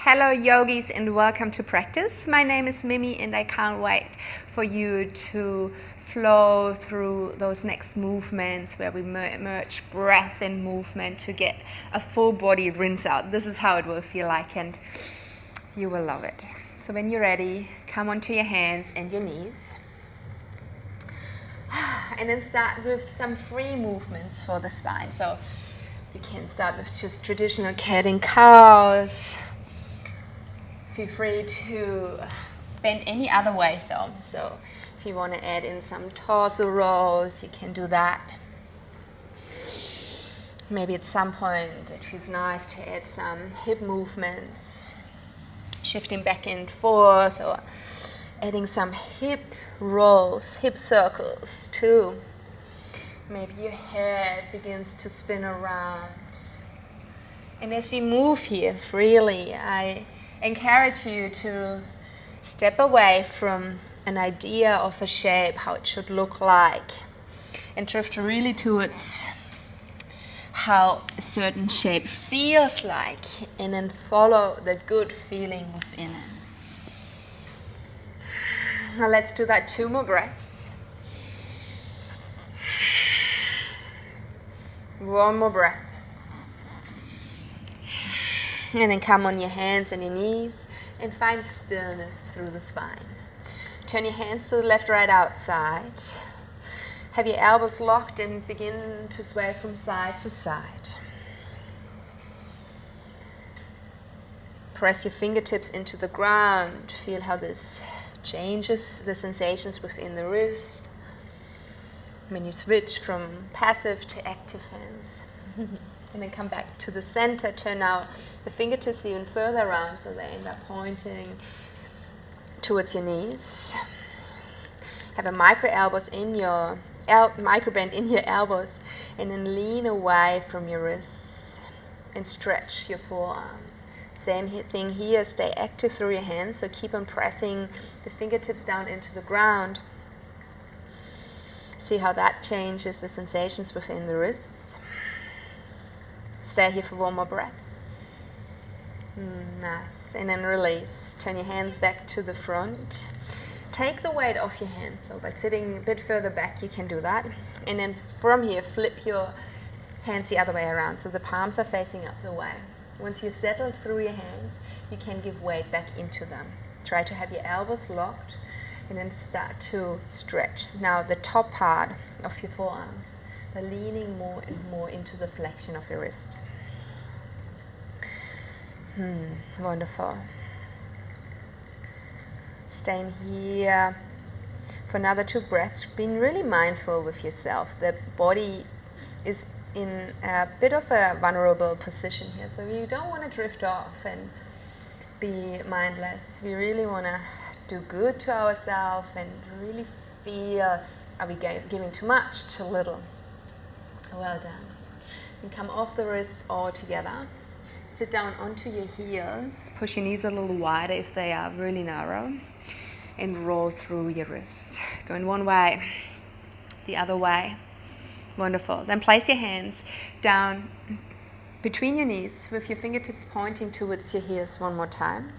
Hello yogis and welcome to practice. My name is Mimi and I can't wait for you to flow through those next movements where we merge breath and movement to get a full body rinse out. This is how it will feel like and you will love it. So when you're ready, come onto your hands and your knees. And then start with some free movements for the spine. So you can start with just traditional cat and cows. Feel free to bend any other way though. So if you want to add in some torso rolls, you can do that. Maybe at some point it feels nice to add some hip movements, shifting back and forth, or adding some hip rolls, hip circles too. Maybe your head begins to spin around. And as we move here freely, I encourage you to step away from an idea of a shape, how it should look like, and drift really towards how a certain shape feels like, and then follow the good feeling within it. Now let's do that 2 more breaths. 1 more breath. And then come on your hands and your knees and find stillness through the spine. Turn your hands to the left, right, outside. Have your elbows locked and begin to sway from side to side. Press your fingertips into the ground. Feel how this changes the sensations within the wrist. When you switch from passive to active hands. And then come back to the center. Turn now the fingertips even further around so they end up pointing towards your knees. Have a micro elbows in your micro bend in your elbows, and then lean away from your wrists and stretch your forearm. Same thing here. Stay active through your hands. So keep on pressing the fingertips down into the ground. See how that changes the sensations within the wrists. Stay here for 1 more breath. Nice. And then release. Turn your hands back to the front. Take the weight off your hands. So by sitting a bit further back, you can do that. And then from here, flip your hands the other way around. So the palms are facing up the way. Once you're settled through your hands, you can give weight back into them. Try to have your elbows locked and then start to stretch now the top part of your forearms by leaning more and more into the flexion of your wrist. Wonderful. Staying here for another 2 breaths, being really mindful with yourself. The body is in a bit of a vulnerable position here, so we don't want to drift off and be mindless. We really want to do good to ourselves and really feel, are we giving too much, too little? Well done. And come off the wrist all together. Sit down onto your heels. Push your knees a little wider if they are really narrow. And roll through your wrists. Going one way, the other way. Wonderful. Then place your hands down between your knees with your fingertips pointing towards your heels 1 more time.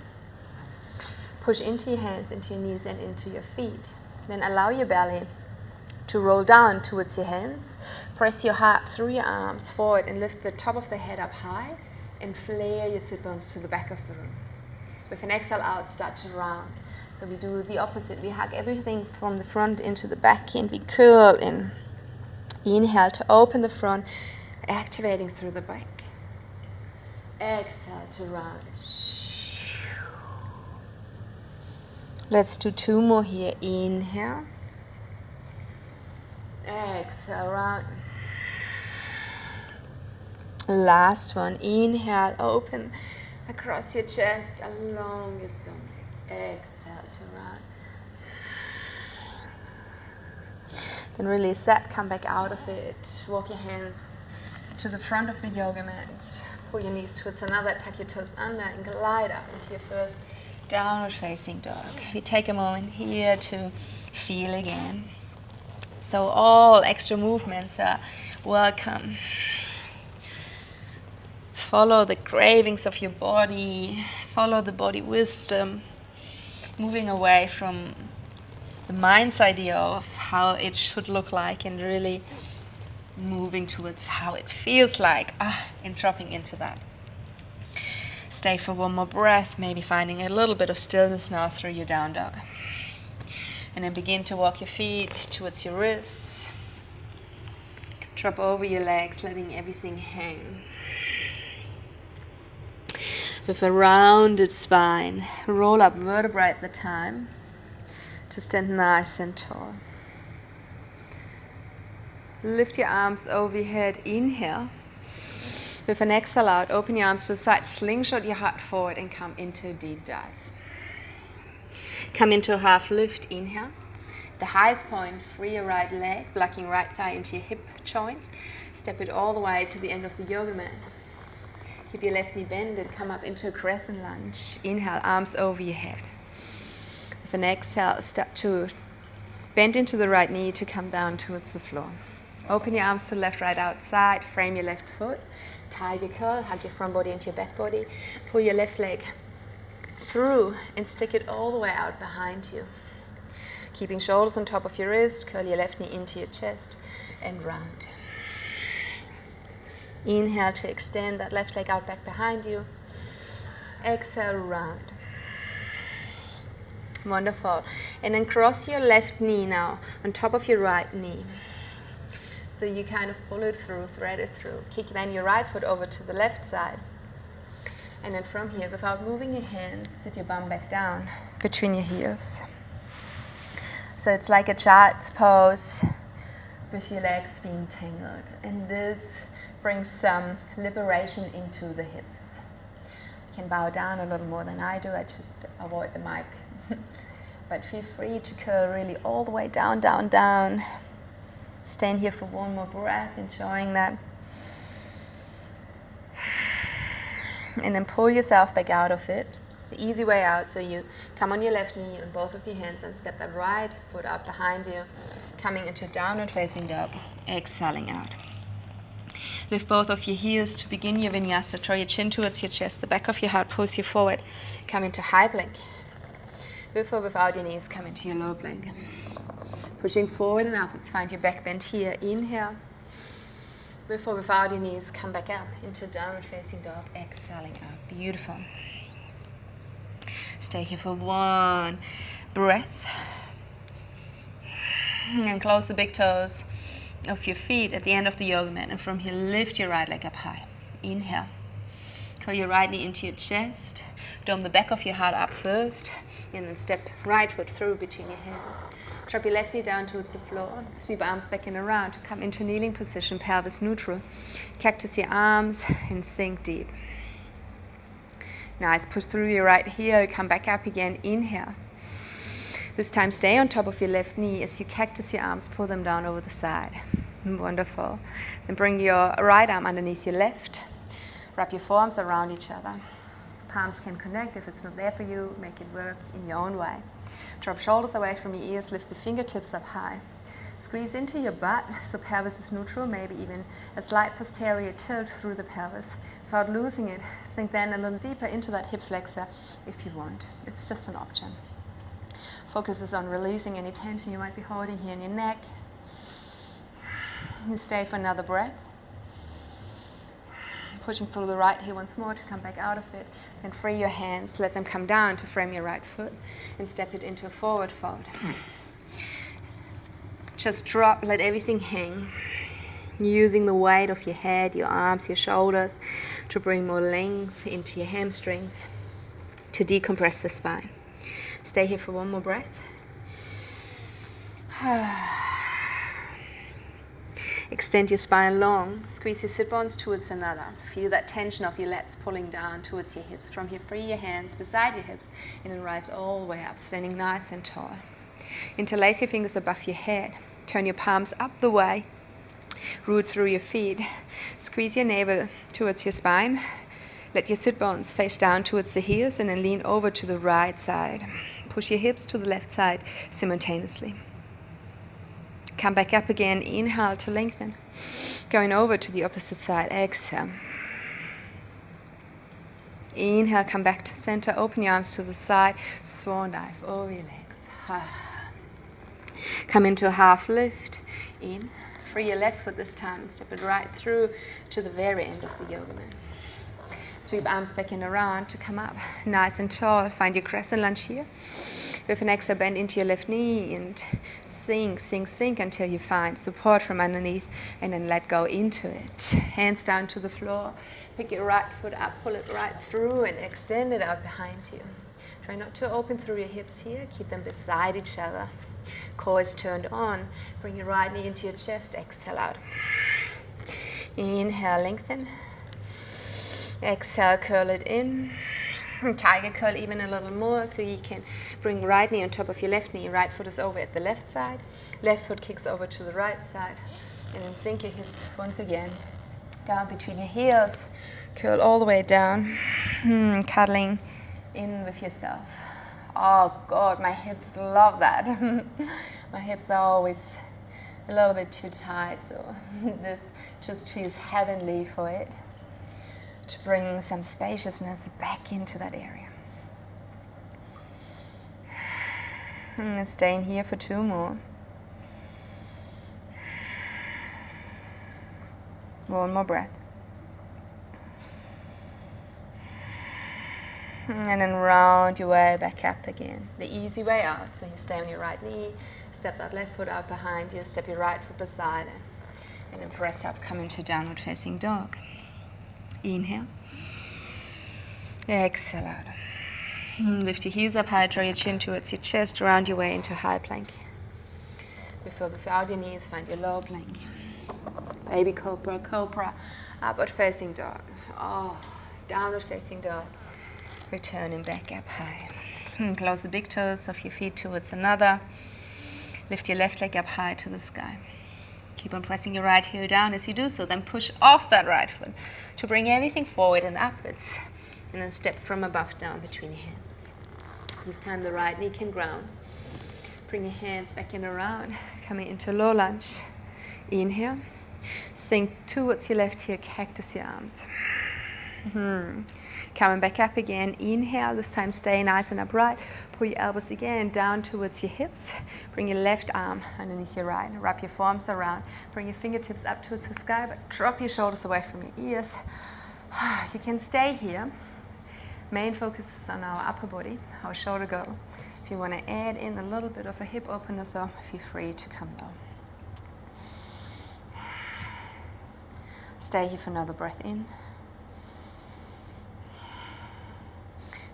Push into your hands, into your knees and into your feet. Then allow your belly to roll down towards your hands. Press your heart through your arms forward and lift the top of the head up high and flare your sit bones to the back of the room. With an exhale out, start to round. So we do the opposite. We hug everything from the front into the back and we curl in. Inhale to open the front, activating through the back. Exhale to round. Let's do 2 more here. Inhale. Exhale, round. Last one. Inhale, open across your chest, along your stomach. Exhale to round. Then release that. Come back out of it. Walk your hands to the front of the yoga mat. Pull your knees towards another. Tuck your toes under and glide up into your first downward facing dog. We take a moment here to feel again. So all extra movements are welcome. follow the cravings of your body, follow the body wisdom, moving away from the mind's idea of how it should look like and really moving towards how it feels like, and dropping into that. Stay for one more breath, maybe finding a little bit of stillness now through your down dog. And then begin to walk your feet towards your wrists. Drop over your legs, letting everything hang. With a rounded spine, roll up vertebrae at the time to stand nice and tall. Lift your arms over your head, inhale. With an exhale out, open your arms to the side, slingshot your heart forward and come into a deep dive. Come into a half lift, inhale. The highest point, free your right leg, blocking right thigh into your hip joint. Step it all the way to the end of the yoga mat. Keep your left knee bended, come up into a crescent lunge. Inhale, arms over your head. With an exhale, step to bend into the right knee to come down towards the floor. Open your arms to left, right, outside. Frame your left foot. Tiger curl, hug your front body into your back body. Pull your left leg through and stick it all the way out behind you. Keeping shoulders on top of your wrist, curl your left knee into your chest and round. Inhale to extend that left leg out back behind you. Exhale, round. Wonderful. And then cross your left knee now on top of your right knee. So you kind of pull it through, thread it through. Kick then your right foot over to the left side. And then from here, without moving your hands, sit your bum back down between your heels. So it's like a child's pose with your legs being tangled. And this brings some liberation into the hips. You can bow down a little more than I do. I just avoid the mic. But feel free to curl really all the way down, down, down. Stand here for one more breath, enjoying that. And then pull yourself back out of it. The easy way out, so you come on your left knee on both of your hands and step that right foot up behind you, coming into downward facing dog, exhaling out. Lift both of your heels to begin your vinyasa. Draw your chin towards your chest. The back of your heart pulls you forward. Come into high plank. With or without your knees, come into your low plank. Pushing forward and upwards, find your back bend here. Inhale. With or without your knees, come back up into downward facing dog, exhaling out. Beautiful. Stay here for one breath. And close the big toes of your feet at the end of the yoga mat. And from here, lift your right leg up high. Inhale. Curl your right knee into your chest. Dome the back of your heart up first. And then step right foot through between your hands. Drop your left knee down towards the floor. Sweep arms back and around to come into kneeling position, pelvis neutral. Cactus your arms and sink deep. Nice. Push through your right heel. Come back up again. Inhale. This time stay on top of your left knee as you cactus your arms. Pull them down over the side. Wonderful. Then bring your right arm underneath your left. Wrap your forearms around each other. Palms can connect. If it's not there for you, make it work in your own way. Drop shoulders away from your ears. Lift the fingertips up high. Squeeze into your butt so pelvis is neutral, maybe even a slight posterior tilt through the pelvis. Without losing it, sink then a little deeper into that hip flexor if you want. It's just an option. Focus is on releasing any tension you might be holding here in your neck. And stay for another breath. Pushing through the right heel once more to come back out of it. Then free your hands, let them come down to frame your right foot and step it into a forward fold. Just drop, let everything hang. Using the weight of your head, your arms, your shoulders to bring more length into your hamstrings to decompress the spine. Stay here for one more breath. Extend your spine long. Squeeze your sit bones towards another. Feel that tension of your lats pulling down towards your hips. From here, free your hands beside your hips and then rise all the way up, standing nice and tall. Interlace your fingers above your head. Turn your palms up the way. Root through your feet. Squeeze your navel towards your spine. Let your sit bones face down towards the heels and then lean over to the right side. Push your hips to the left side simultaneously. Come back up again. Inhale to lengthen. Going over to the opposite side. Exhale. Inhale, come back to center, open your arms to the side, swan dive over your legs. Come into a half lift, in, free your left foot this time and step it right through to the very end of the yoga mat. Sweep arms back and around to come up, nice and tall, find your crescent lunge here. With an exhale, bend into your left knee and sink, sink, sink until you find support from underneath and then let go into it. Hands down to the floor, pick your right foot up, pull it right through and extend it out behind you. Try not to open through your hips here, keep them beside each other. Core is turned on, bring your right knee into your chest, exhale out. Inhale, lengthen. Exhale, curl it in. Tiger curl even a little more so you can bring right knee on top of your left knee. Right foot is over at the left side. Left foot kicks over to the right side. And then sink your hips once again down between your heels. Curl all the way down. Cuddling in with yourself. Oh God, my hips love that. My hips are always a little bit too tight, so this just feels heavenly for it. To bring some spaciousness back into that area. And stay in here for 2 more. 1 more breath. And then round your way back up again. The easy way out. So you stay on your right knee, step that left foot out behind you, step your right foot beside it, and then press up, come into downward facing dog. Inhale. Exhale out. Lift your heels up high, draw your chin towards your chest, round your way into high plank. Without your knees, find your low plank. Baby cobra, cobra, upward facing dog. Oh, downward facing dog. Returning back up high. Close the big toes of your feet towards another. Lift your left leg up high to the sky. Keep on pressing your right heel down as you do so. Then push off that right foot to bring everything forward and upwards. And then step from above down between your hands. This time the right knee can ground. Bring your hands back and around. Coming into low lunge. Inhale. Sink towards your left heel. Cactus your arms. Coming back up again. Inhale. This time stay nice and upright. Pull your elbows again down towards your hips. Bring your left arm underneath your right. Wrap your forearms around. Bring your fingertips up towards the sky, but drop your shoulders away from your ears. You can stay here. Main focus is on our upper body, our shoulder girdle. If you want to add in a little bit of a hip opener, though, feel free to come down. Stay here for another breath in.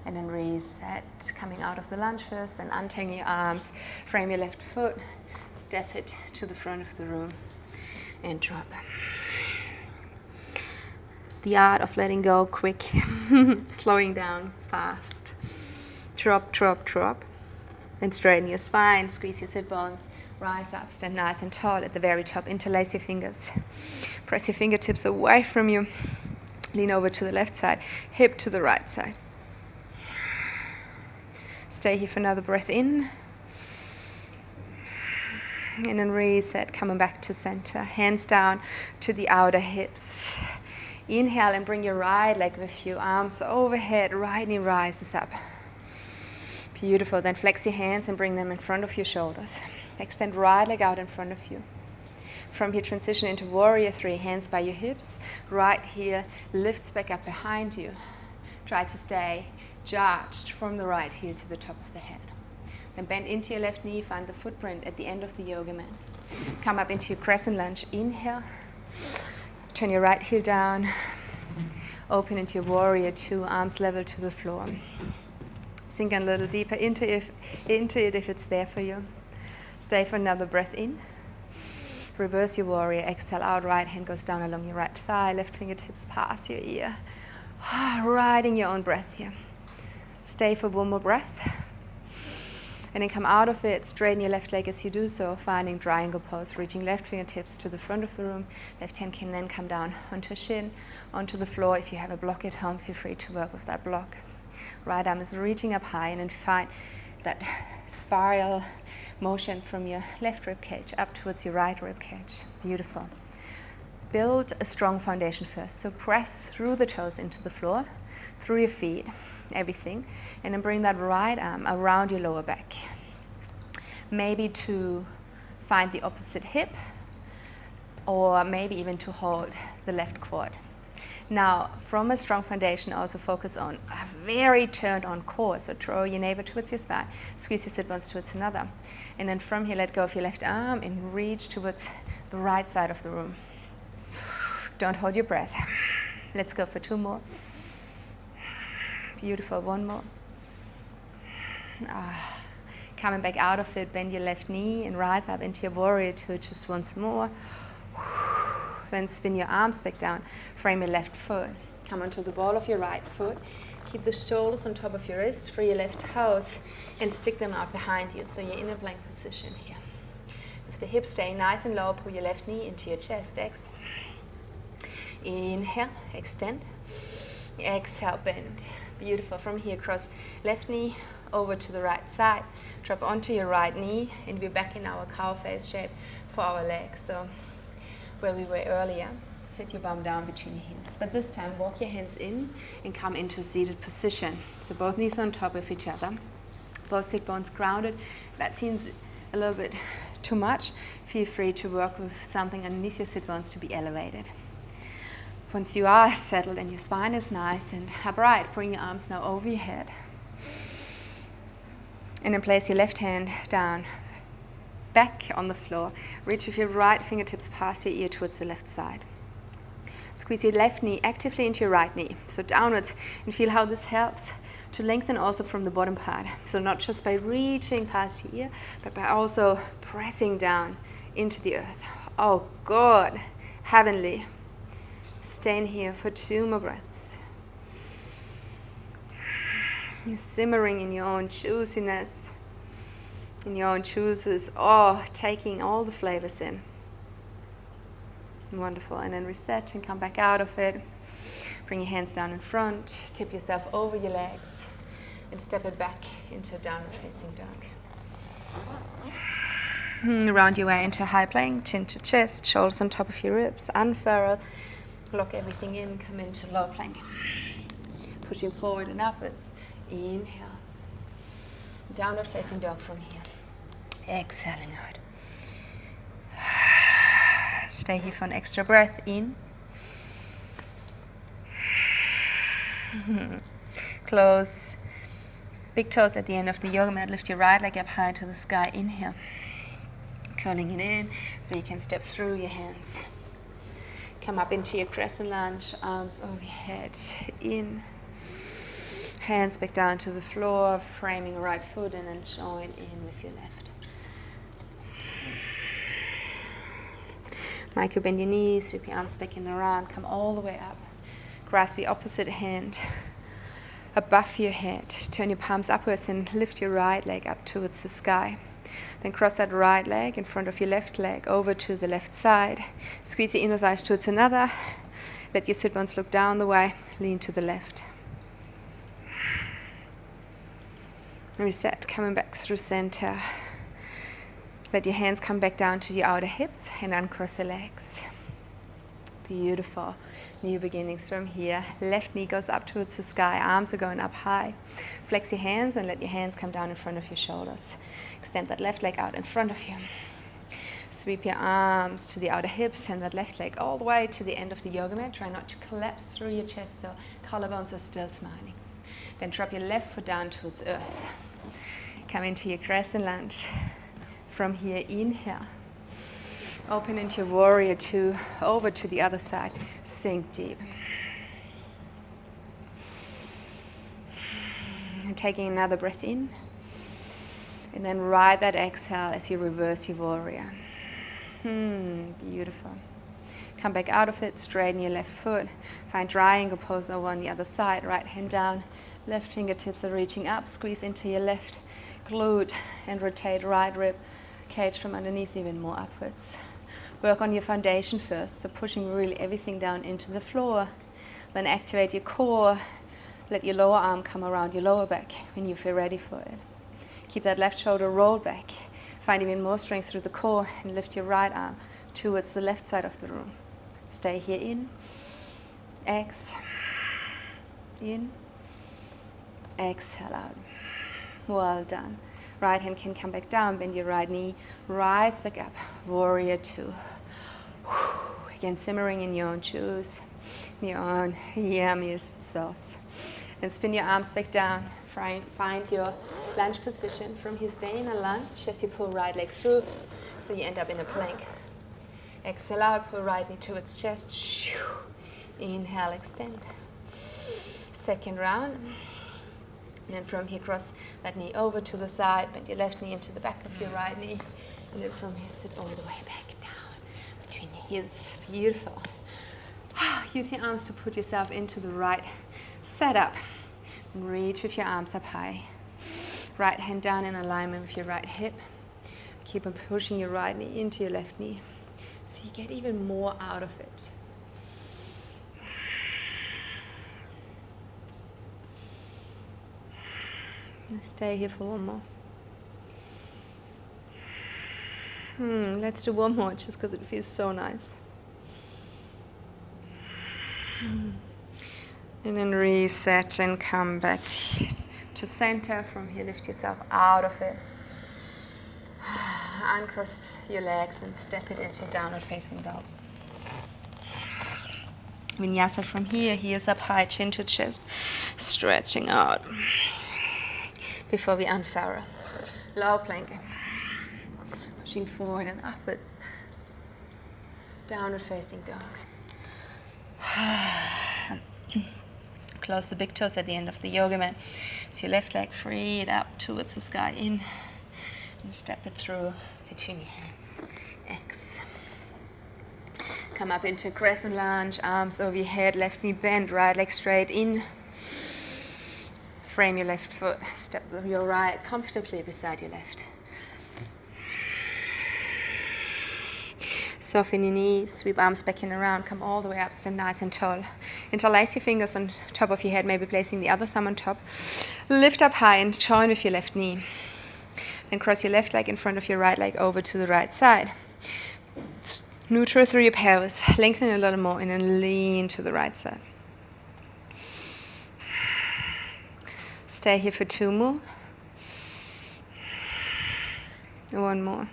And then reset, coming out of the lunge first, then untangle your arms, frame your left foot, step it to the front of the room, and drop. The art of letting go quick, slowing down fast. Drop, drop, drop. Then straighten your spine, squeeze your sit bones, rise up, stand nice and tall at the very top, interlace your fingers. Press your fingertips away from you, lean over to the left side, hip to the right side. Stay here for another breath in. And then reset, coming back to center. Hands down to the outer hips. Inhale and bring your right leg with you. Arms overhead, right knee rises up. Beautiful. Then flex your hands and bring them in front of your shoulders. Extend right leg out in front of you. From here, transition into warrior 3. Hands by your hips. Right heel lifts back up behind you. Try to stay charged from the right heel to the top of the head. Then bend into your left knee, find the footprint at the end of the yoga mat. Come up into your crescent lunge. Inhale. Turn your right heel down. Open into your warrior 2, arms level to the floor. Sink a little deeper into it if it's there for you. Stay for another breath in. Reverse your warrior. Exhale out. Right hand goes down along your right thigh. Left fingertips past your ear. Riding your own breath here. Stay for 1 more breath. And then come out of it, straighten your left leg as you do so, finding triangle pose, reaching left fingertips to the front of the room. Left hand can then come down onto a shin, onto the floor. If you have a block at home, feel free to work with that block. Right arm is reaching up high, and then find that spiral motion from your left rib cage up towards your right rib cage. Beautiful. Build a strong foundation first. So press through the toes into the floor. through your feet, everything. And then bring that right arm around your lower back. Maybe to find the opposite hip, or maybe even to hold the left quad. Now, from a strong foundation, also focus on a very turned on core. So draw your navel towards your spine, squeeze your sit bones towards another. And then from here, let go of your left arm and reach towards the right side of the room. Don't hold your breath. Let's go for 2 more. Beautiful, 1 more. Coming back out of it, bend your left knee and rise up into your warrior two just once more. Then spin your arms back down, frame your left foot. Come onto the ball of your right foot. Keep the shoulders on top of your wrist, free your left toes, and stick them out behind you, so you're in a plank position here. With the hips staying nice and low, pull your left knee into your chest. Inhale, extend. Exhale, bend. Beautiful. From here, cross left knee over to the right side. Drop onto your right knee, and we're back in our cow face shape for our legs. So where we were earlier, sit your bum down between your hands. But this time, walk your hands in and come into a seated position. So both knees on top of each other. Both sit bones grounded. That seems a little bit too much. Feel free to work with something underneath your sit bones to be elevated. Once you are settled and your spine is nice and upright, bring your arms now over your head. And then place your left hand down, back on the floor. Reach with your right fingertips past your ear towards the left side. Squeeze your left knee actively into your right knee, so downwards, and feel how this helps to lengthen also from the bottom part. So not just by reaching past your ear, but by also pressing down into the earth. Oh, good. Heavenly. Stay in here for 2 more breaths. You're simmering in your own juiciness, in your own juices. Oh, taking all the flavors in. Wonderful. And then reset and come back out of it. Bring your hands down in front. Tip yourself over your legs and step it back into a downward facing dog. Round your way into high plank, chin to chest, shoulders on top of your ribs, unfurl. Lock everything in, come into low plank. Pushing forward and upwards. Inhale. Downward facing dog from here. Exhaling out. Stay here for an extra breath. In. Close big toes at the end of the yoga mat. Lift your right leg up high to the sky. Inhale. Curling it in so you can step through your hands. Come up into your crescent lunge, arms over your head. In. Hands back down to the floor, framing right foot, and then join in with your left. Micro bend your knees, sweep your arms back in and around, come all the way up. Grasp the opposite hand above your head. Turn your palms upwards and lift your right leg up towards the sky. Then cross that right leg in front of your left leg over to the left side. Squeeze your inner thighs towards another. Let your sit bones look down the way. Lean to the left. Reset, coming back through center. Let your hands come back down to your outer hips and uncross the legs. Beautiful. New beginnings from here. Left knee goes up towards the sky. Arms are going up high. Flex your hands and let your hands come down in front of your shoulders. Extend that left leg out in front of you. Sweep your arms to the outer hips and that left leg all the way to the end of the yoga mat. Try not to collapse through your chest so collarbones are still smiling. Then drop your left foot down towards earth. Come into your crescent lunge. From here, inhale. Open into your warrior two, over to the other side. Sink deep. And taking another breath in. And then ride that exhale as you reverse your warrior. Beautiful. Come back out of it, straighten your left foot. Find triangle pose over on the other side. Right hand down, left fingertips are reaching up. Squeeze into your left glute and rotate right rib cage from underneath even more upwards. Work on your foundation first, so pushing really everything down into the floor. Then activate your core. Let your lower arm come around your lower back when you feel ready for it. Keep that left shoulder rolled back. Find even more strength through the core and lift your right arm towards the left side of the room. Stay here in. Exhale. in. Exhale out. Well done. Right hand can come back down, bend your right knee, rise back up. Warrior two. Again, simmering in your own juice, in your own yummiest sauce. And spin your arms back down. Find your lunge position. From here, stay in a lunge as you pull right leg through, so you end up in a plank. Exhale out, pull right knee towards chest. Inhale, extend. Second round. And then from here, cross that knee over to the side, bend your left knee into the back of your right knee. And then from here, sit all the way back down between your heels. Beautiful. Use your arms to put yourself into the right setup. And reach with your arms up high. Right hand down in alignment with your right hip. Keep on pushing your right knee into your left knee, so you get even more out of it. Stay here for one more. Let's do one more just because it feels so nice. And then reset and come back to center. From here, lift yourself out of it. Uncross your legs and step it into downward facing dog. Vinyasa from here, heels up high, chin to chest, stretching out. Before we unfurrow. Low plank. Pushing forward and upwards. Downward facing dog. Close the big toes at the end of the yoga mat. So your left leg free it up towards the sky. In. And step it through between your hands. X. Come up into crescent lunge. Arms over your head. Left knee bent. Right leg straight in. Frame your left foot, step your right comfortably beside your left. Soften your knees, sweep arms back and around, come all the way up, stand nice and tall. Interlace your fingers on top of your head, maybe placing the other thumb on top. Lift up high and join with your left knee. Then cross your left leg in front of your right leg over to the right side. Neutral through your pelvis, lengthen a little more and then lean to the right side. Stay here for two more. One more.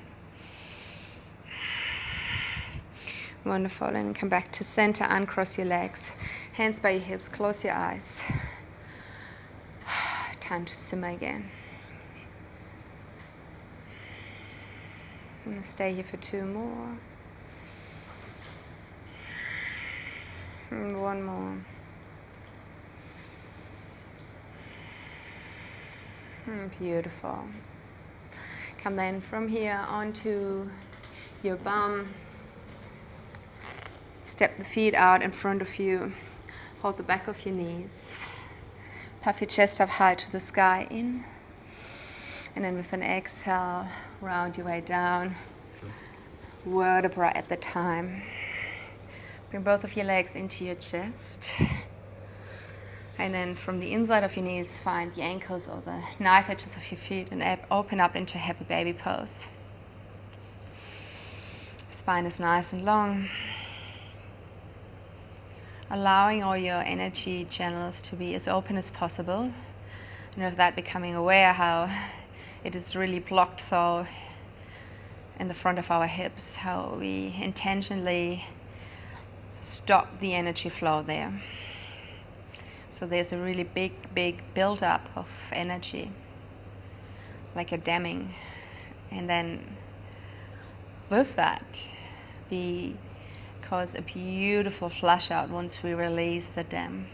Wonderful. And then come back to center. Uncross your legs. Hands by your hips. Close your eyes. Time to simmer again. And stay here for two more. And one more. Beautiful. Come then from here onto your bum. Step the feet out in front of you. Hold the back of your knees. Puff your chest up high to the sky. In. And then with an exhale, round your way down. Vertebra at the time. Bring both of your legs into your chest. And then from the inside of your knees, find the ankles or the knife edges of your feet and open up into a happy baby pose. Spine is nice and long. Allowing all your energy channels to be as open as possible. And with that, becoming aware how it is really blocked though in the front of our hips, how we intentionally stop the energy flow there. So there's a really big build-up of energy, like a damming. And then with that, we cause a beautiful flush out once we release the dam.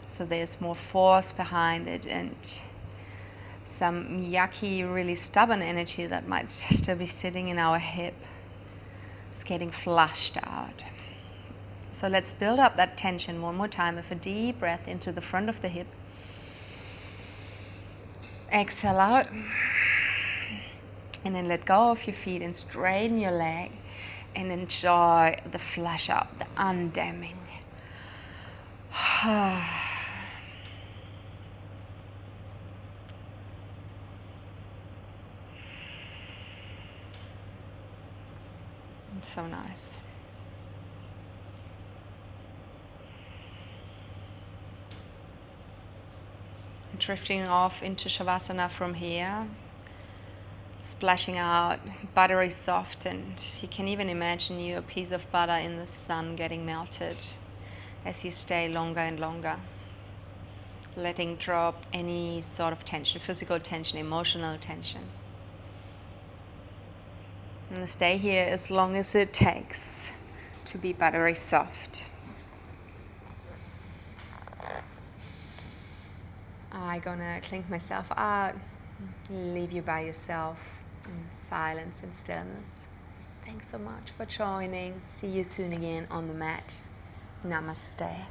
So there's more force behind it and some yucky, really stubborn energy that might still be sitting in our hip. It's getting flushed out. So let's build up that tension one more time with a deep breath into the front of the hip. Exhale out. And then let go of your feet and straighten your leg and enjoy the flush up, the undamming. It's so nice. drifting off into Savasana from here, splashing out, buttery soft, and you can even imagine you a piece of butter in the sun getting melted as you stay longer and longer, letting drop any sort of tension, physical tension, emotional tension. And stay here as long as it takes to be buttery soft. I'm gonna clink myself out, leave you by yourself in silence and stillness. Thanks so much for joining. See you soon again on the mat. Namaste.